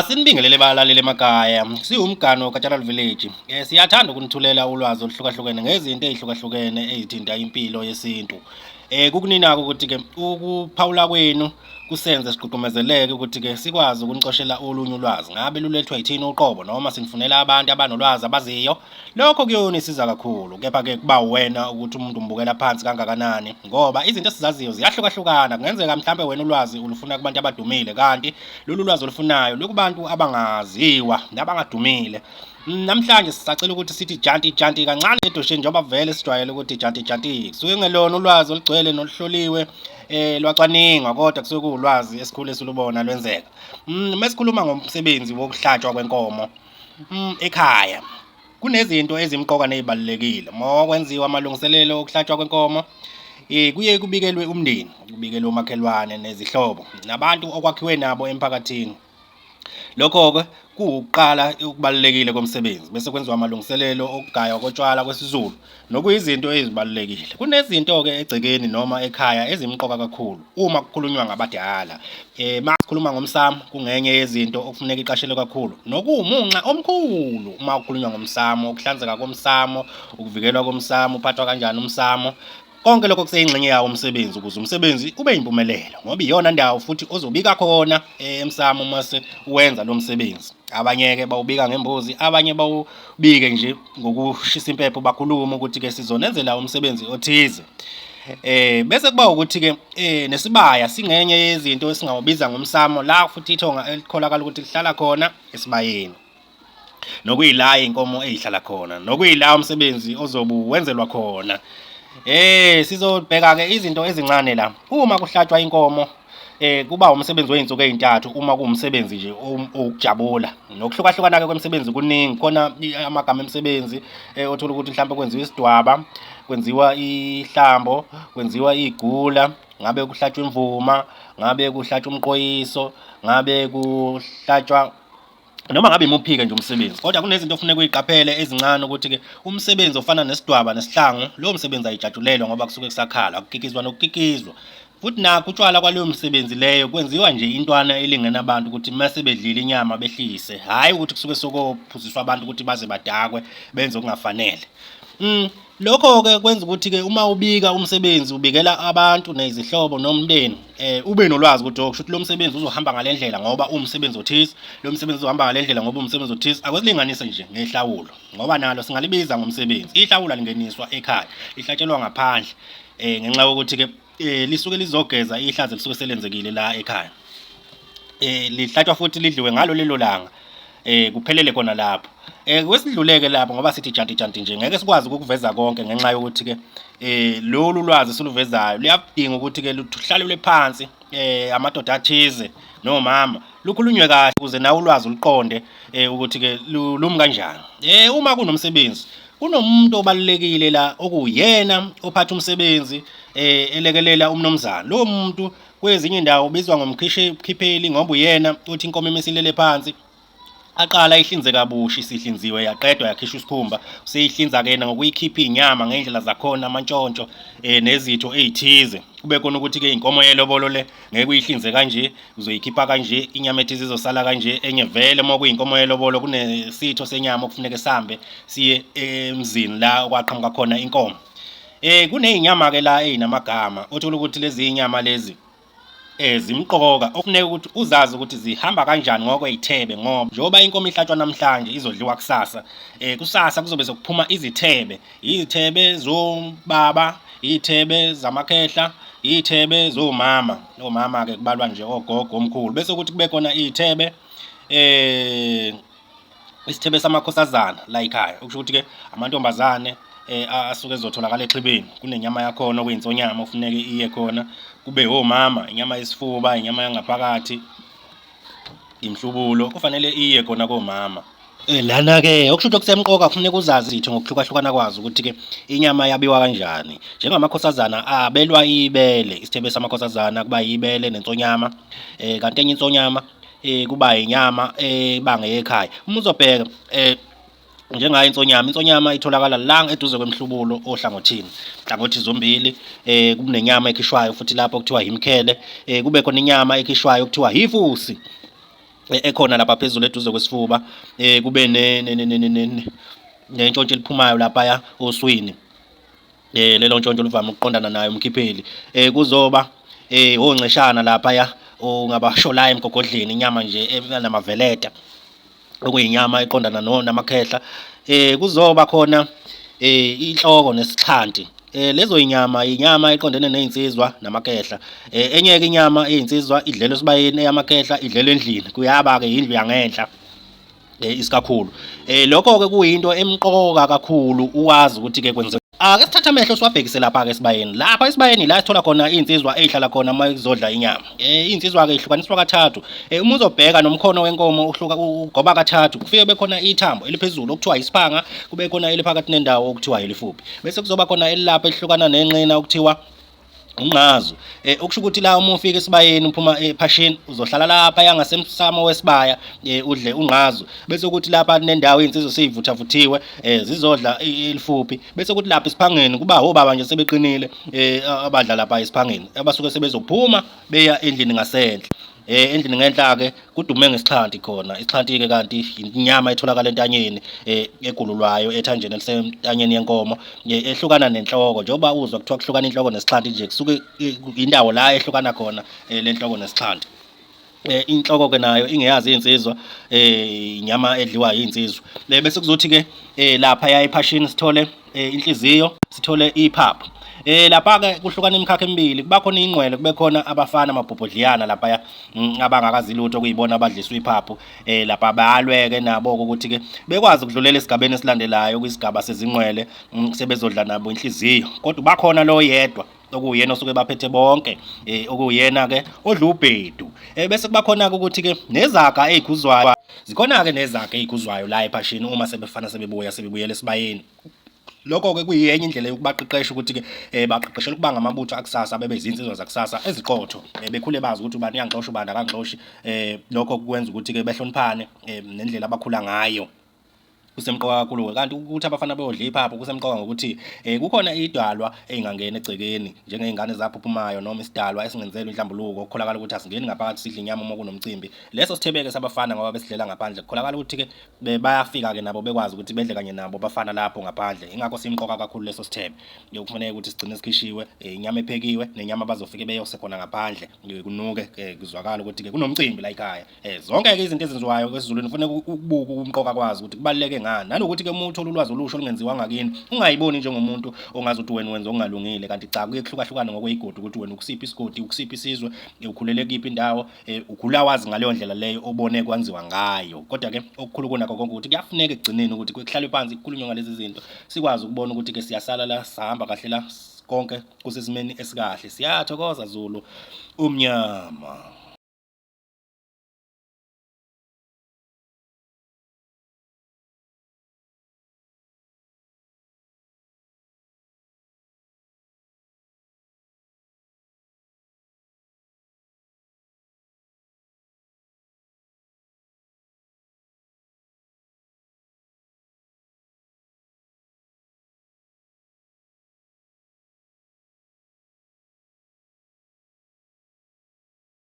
Sinibingelele balaleli emakhaya. Siwumgano kaTshalal Village. Siyathanda ukunithulela ulwazi oluhlukahlukene ngezinto ezihlukahlukene ezithinta impilo yesintu. Kukunina-ke ukuthi-ke ukuphawula kwenu kusenze sigqugqumezeleke ukuthi-ke sikwazi ukuniqoshela olunye ulwazi. Ngabe lulethwa yithini uqobo noma sinifunela abantu abanolwazi abaziyo. Lokho kuyonisiza kakhulu. Kepha-ke kuba uwena ukuthi umuntu umbukela phansi kangakanani ngoba izinto esizaziyo ziyahlukahlukana. Kungenzeka mhlawumbe wena ulwazi ulufuna kubantu abadumile kanti lolu lwazi olufunayo lukubantu abangaziwa nabangadumile. Namhlanje sisacela ukuthi sithi janti janti kancane edosheni njengoba vele sijwayele ukuthi janti janti kusuke ngelona ulwazi olugcwele noluhloliwe lwacwaningwa kodwa kusuke kuwulwazi esikhule silubona lwenzeka. Mesikhuluma ngomsebenzi wokuhlatshwa kwenkomo ekhaya kunezinto ezimqoka nezibalulekile mokwenziwa amalungiselelo okuhlatshwa kwenkomo. Kuye kubikelwe umndeni, kubikelwe umakhelwane nezihlobo nabantu okwakhiwe nabo emphakathini. Lokho-ke kuwukuqala okubalulekile komsebenzi bese kwenziwa amalungiselelo okugaywa kotshwala kwesiZulu nokuyizinto ezibalulekile. Kunezinto-ke egcekeni noma ekhaya ezimqoka kakhulu uma kukhulunywa ngabadala. Masikhuluma ngomsamo kungenye yezinto okufuneka iqashelwe kakhulu nokuwumunxa omkhulu uma kukhulunywa ngomsamo, ukuhlanzeka komsamo, ukuvikelwa komsamo, uphathwa kanjani umsamo. Konke lokho kuseyingxenye yawo umsebenzi ukuze umsebenzi ube yimpumelelo ngoba iyona ndawo futhi ozobika khona emsamo mase wenza lo msebenzi. Abanye-ke bawubika ngembuzi, abanye bawubike nje ngokushisa impepho bakhuluma ukuthi-ke sizonenzela umsebenzi othize. Bese kuba ukuthi-ke nesibaya singenye yezinto esingawubiza ngomsamo la futhi ithonga elikholakala ukuthi lihlala khona esibayeni. Nokuyila inkomo ezihlala khona, nokuyila umsebenzi ozobe wenzelwa khona. Sizobheka-ke izinto ezincane la. Uma kuhlatshwa inkomo kuba umsebenzi wey'nsuku ey'ntathu uma kuwumsebenzi nje ukujabula. Nokuhlukahlukana-ke kwemisebenzi kuningi khona amagama emisebenzi othola ukuthi mhlawumbe kwenziwa isidwaba, kwenziwa ihlambo, kwenziwa igula, ngabe kuhlatshwa imvuma, ngabe kuhlatshwa umqoyiso, ngabe kuhlatshwa noma ngabe imuphi-ke nje umsebenzi. Kodwa kunezinto ofuneka uyiqaphele ezincane ukuthi-ke umsebenzi ofana nesidwaba nesihlangu lowo msebenzi ayijatshulelwa ngoba kusuke kusakhala ukukikizwa nokukikizwa. Futhi nakho utshwala kwaleyo msebenzi leyo kwenziwa nje intwana elingena abantu ukuthi mase bedlile inyama behlise, hhayi ukuthi kusuke sokophuziswa abantu ukuthi baze badakwe benze okungafanele. Lokho-ke kwenza ukuthi-ke uma ubika umsebenzi ubikela abantu nezihlobo nomndeni ube nolwazi ukuthi okusho lo msebenzi uzohamba ngale ndlela ngoba umsebenzi othize, lo msebenzi uzohamba ngale ndlela ngoba umsebenzi othize. Akwesilinganise nje ngehlawulo ngoba nalo singalibiza ngomsebenzi. Ihlawulo lingeniswa ekhaya, lihlatshelwa ngaphandle ngenxa yokuthi-ke lisuke lizogeza ihlazo lisuke selenzekile la ekhaya. Lihlatshwa futhi lidliwe ngalo lelo langa kuphelele khona lapho. Kwesidluleke lapho ngoba sithi janti janti nje ngeke sikwazi ukuveza konke ngenxa yokuthi-ke lolu lwazi siluvezayo luyadinga ukuthi-ke luhlalelwe phansi amadoda athize nomama lukhulunywe kahle ukuze nawe ulwazi uluqonde ukuthi-ke lumi kanjani. Uma kunomsebenzi kunomuntu obalulekile la okuyena ophatha umsebenzi elekelela umnomzana. Lowo muntu kwezinye indawo ubizwa ngomkhipheli ngoba uyena uthi inkomo emesilele phansi aqala ihlinze kabusha isihlinziwe yaqedwa yakhishwa isikhumba useyihlinza-ke yena ngokuyikhipha inyama ngendlela zakhona amantshontsho nezitho ezithize. Kube khona ukuthi-ke inkomo yelobolo le ngeke uyihlinze kanje, uzoyikhipha kanje, inyama ethize izosala kanje. Enye vele uma kuyinkomo yelobolo kunesitho senyama okufuneka sihambe siye emzini la okwaqhamuka khona inkomo. Kuney'nyama-ke la ey'namagama othola ukuthi lezi nyama lezi zimqoka okufuneka ukuthi uzazi ukuthi zihamba kanjani ngokwey'thebe ngoba njengoba inkomo ihlatshwa namhlanje izodliwa kusasa. Kusasa kuzobe sekuphuma izithebe zobaba, iy'thebe zamakhehla, iy'thebe zomama. Omama-ke kubalwa nje ogogo omkhulu bese kuthi kube khona iy'thebe isithebe samakhosazana la ekhaya okusho ukuthi-ke amantombazane asuke ezotholakala exhibeni. Kunenyama yakhona okuyinsonyama ofuneke iye khona. Kube omama inyama yesifuba, inyama yangaphakathi, imhlubulo kufanele iye khona komama. Lana-ke okusho ukuthi okusemqoka kufuneka uzazi izitho ngokuhlukahlukana kwazo ukuthi-ke inyama yabiwa kanjani. Njengamakhosazana abelwa ibele, isithebe samakhosazana kuba yibele nensonyama kanti enye insonyama kuba inyama bangeyekhaya. Uma uzobheka njengayo insonyama itholakala la eduze kwemhlubulo ohlangothini, hlangothi zombili. Kunenyama ekhishwayo futhi lapho kuthiwa imkhele, kube khona inyama ekhishwayo kuthiwa ifusi. ekhona lapha phezulu eduze kwesifuba, kube nentshontsho eliphumayo laphaya oswini. Lelo ntshontsho luvame ukuqondana nayo umkhipheli. Kuzoba ongceshana laphaya ongabasholayo emgogodleni, inyama nje enamaveleta okuyinyama eqondana namakhehla. Kuzoba khona inhloko nesixhanti. Lezo inyama eqondene nezinsizwa namakehla. Enye ke inyama eyinsizwa idlelwe esibayeni, eyamakhehla idlelwe endlini, kuyaba ke indlu yangenhla isikakhulu. Lokho ke kuyinto emqoka kakhulu ukwazi ukuthi ke kwenze. Ake sithathe amehlo siwabhekise lapha-ke esibayeni. Lapha esibayeni la sithola khona iy'nsizwa ey'hlala khona uma zizodla inyama. Iy'nsizwa-ke ihlukaniswa kathathu. Uma uzobheka nomkhono wenkomo ugoba kathathu. Kufike kube khona ithambo eliphezulu okuthiwa isiphanga, kube khona eliphakathi nendawo okuthiwa ilifuphi. Bese kuzoba khona elilapha elihlukana nenqina okuthiwa umnqazu. Okusho ukuthi la uma ufika esibayeni uphuma ephashini uzohlala lapha yangasemsamo wesibaya, udle unqazu. Bese kuthi lapha nendawo iy'nsizwa sey'vuthavuthiwe zizodla ilifuphi. Bese kuthi lapha esiphangeni kuba obaba nje sebeqinile abadla lapha esiphangeni, abasuke sebezophuma beya endlini ngasenhle. Endlini ngenhla-ke kudume ngesixhanti khona. Isixhanti-ke kanti inyama etholakala entanyeni egululwayo ethanjeni elisentanyeni yenkomo, ehlukana nenhloko. Njengoba uzwa kuthiwa kuhlukana inhloko nesixhanti nje, kusuke indawo la ehlukana khona lenhloko nesixhanti. Inhloko-ke nayo ingeyazi iy'nsizwa, inyama edliwa iy'nsizwa. Bese kuzothi-ke laphaya ephashini sithole inhliziyo, sithole iphaphu. Lapha-ke kuhlukana imikhakha emibili, kuba khona iy'nqwele, kube khona abafana amabhobhodliyana laphaya abangakazi lutho okuyibona abadliswa iphaphu. Lapha bayalwe-ke nabo-ke ukuthi-ke bekwazi ukudlulela esigabeni esilandelayo, kwisigaba sezinqwele, sebezodla nabo inhliziyo. Kodwa bakhona lo yedwa okuyena osuke baphethe bonke, okuyena-ke odla ubhedu. Bese kuba khona-ke ukuthi-ke nezaga ey'khuzwayo, zikhona-ke nezaga ey'khuzwayo la ephashini uma sebebuyela esibayeni. Lokho-ke kuyenye indlela yokubaqeqesha ukuthi-ke baqeqeshelwe ukuba ngamabutho akusasa, bebe izinsizwa zakusasa eziqotho, bekhule bazi ukuthi ubani uyangixosha ubani akangixoshi. Lokho kwenza ukuthi-ke behloniphane nendlela abakhula ngayo. Kusemqoka kakhulu-ke, kanti ukuthi abafana beyodla iphaphu kusemqoka ngokuthi kukhona idalwa ey'ngangena egcekeni, njengey'ngane ezaphuphumayo noma isidalwa esingenzelwe inhlambuluko, kukholakala ukuthi asingeni ngaphakathi sidle inyama uma kunomcimbi. Leso sithebe-ke sabafana ngoba besidlela ngaphandle, kukholakala ukuthi-ke bayafika-ke nabo bekwazi ukuthi bedle kanye nabo bafana lapho ngaphandle. Ingakho simqoka kakhulu leso sithebe. Kufanele ukuthi sigcine sikhishiwe, inyama ephekiwe nenyama abazofike beyose khona ngaphandle, kunuke, kuzwakala ukuthi-ke kunomcimbi la ekhaya. Zonke-ke izinto ezenziwayo kwesiZulwini kufanele ukubuka umqoka kwazi ukuthi kubaluleke ngani, nanokuthi-ke uma uthola ulwazi olusha olungenziwa ngakini, ungayiboni njengomuntu ongazi ukuthi wena wenza okungalungile, kanti cha, kuye kuhlukahlukana ngokwey'godi ukuthi wena ukusiphi isigodi, ukusiphi isizwe, ukhulele kuyiphi indawo, ukhula wazi ngaleyo ndlela leyo obone kwenziwa ngayo. Kodwa-ke okukhulu kunakho konke ukuthi kuyafuneka ekugcineni ukuthi kuhlalwe phansi kukhulunywe ngalezi zinto, sikwazi ukubona ukuthi-ke siyasala la, sahamba kahle la, konke kusesimeni esikahle. Siyathokoza Zulu, umnyama.